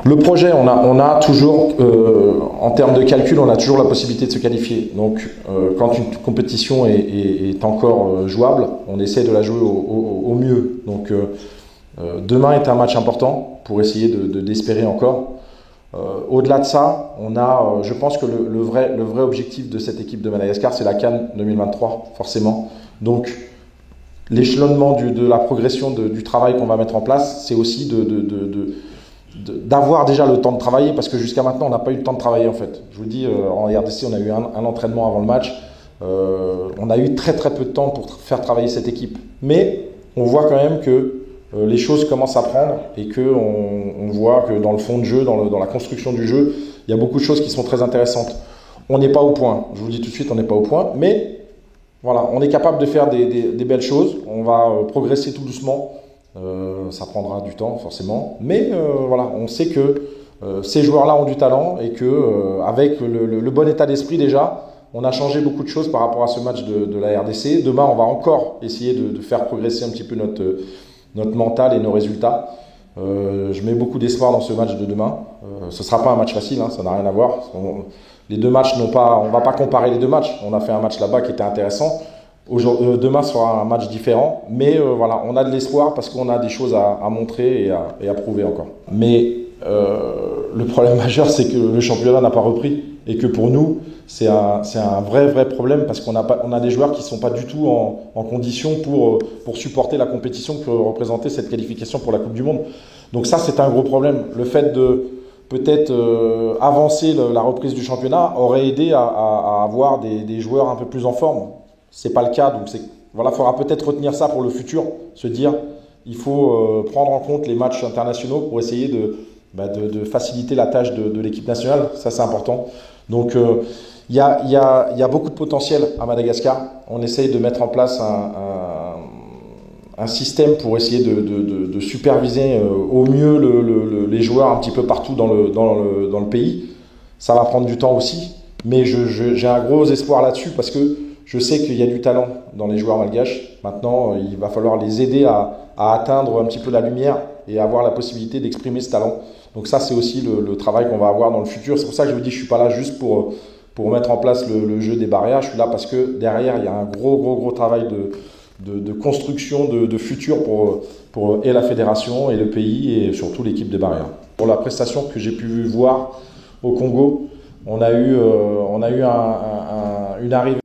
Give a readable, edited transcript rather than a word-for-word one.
Le projet, on a toujours, en termes de calcul, on a toujours la possibilité de se qualifier. Donc, quand une compétition est encore jouable, on essaie de la jouer au mieux. Donc, demain est un match important pour essayer d'espérer encore. Au-delà de ça, je pense que le vrai objectif de cette équipe de Madagascar, c'est la CAN 2023, forcément. Donc, l'échelonnement de la progression du travail qu'on va mettre en place, c'est aussi d'avoir déjà le temps de travailler, parce que jusqu'à maintenant, on n'a pas eu le temps de travailler en fait. Je vous dis, en RDC, on a eu un entraînement avant le match. On a eu très peu de temps pour faire travailler cette équipe. Mais on voit quand même que les choses commencent à prendre et qu'on voit que dans le fond de jeu, dans la construction du jeu, il y a beaucoup de choses qui sont très intéressantes. On n'est pas au point, je vous le dis tout de suite, on n'est pas au point, mais voilà, on est capable de faire des belles choses. On va progresser tout doucement. Ça prendra du temps forcément, mais voilà, on sait que ces joueurs-là ont du talent et que avec le bon état d'esprit déjà, on a changé beaucoup de choses par rapport à ce match de la RDC. Demain, on va encore essayer de faire progresser un petit peu notre mental et nos résultats. Je mets beaucoup d'espoir dans ce match de demain. Ce ne sera pas un match facile, hein, ça n'a rien à voir. Les deux matchs on ne va pas comparer les deux matchs. On a fait un match là-bas qui était intéressant. Demain sera un match différent, mais voilà, on a de l'espoir parce qu'on a des choses à montrer et à prouver encore. Mais le problème majeur, c'est que le championnat n'a pas repris et que pour nous, c'est un vrai problème parce qu'on a des joueurs qui ne sont pas du tout en condition pour supporter la compétition que représentait cette qualification pour la Coupe du Monde. Donc ça, c'est un gros problème. Le fait de peut-être avancer la reprise du championnat aurait aidé à avoir des joueurs un peu plus en forme. C'est pas le cas, donc voilà, faudra peut-être retenir ça pour le futur, se dire il faut prendre en compte les matchs internationaux pour essayer de faciliter la tâche de l'équipe nationale. Ça, c'est important. Donc il y a beaucoup de potentiel à Madagascar. On essaye de mettre en place un système pour essayer de superviser au mieux les joueurs un petit peu partout dans le pays. Ça va prendre du temps aussi, mais j'ai un gros espoir là-dessus parce que je sais qu'il y a du talent dans les joueurs malgaches. Maintenant, il va falloir les aider à atteindre un petit peu la lumière et avoir la possibilité d'exprimer ce talent. Donc ça, c'est aussi le travail qu'on va avoir dans le futur. C'est pour ça que je vous dis, je ne suis pas là juste pour mettre en place le jeu des barrières. Je suis là parce que derrière, il y a un gros travail de construction de futur pour et la fédération et le pays et surtout l'équipe des barrières. Pour la prestation que j'ai pu voir au Congo, on a eu une arrivée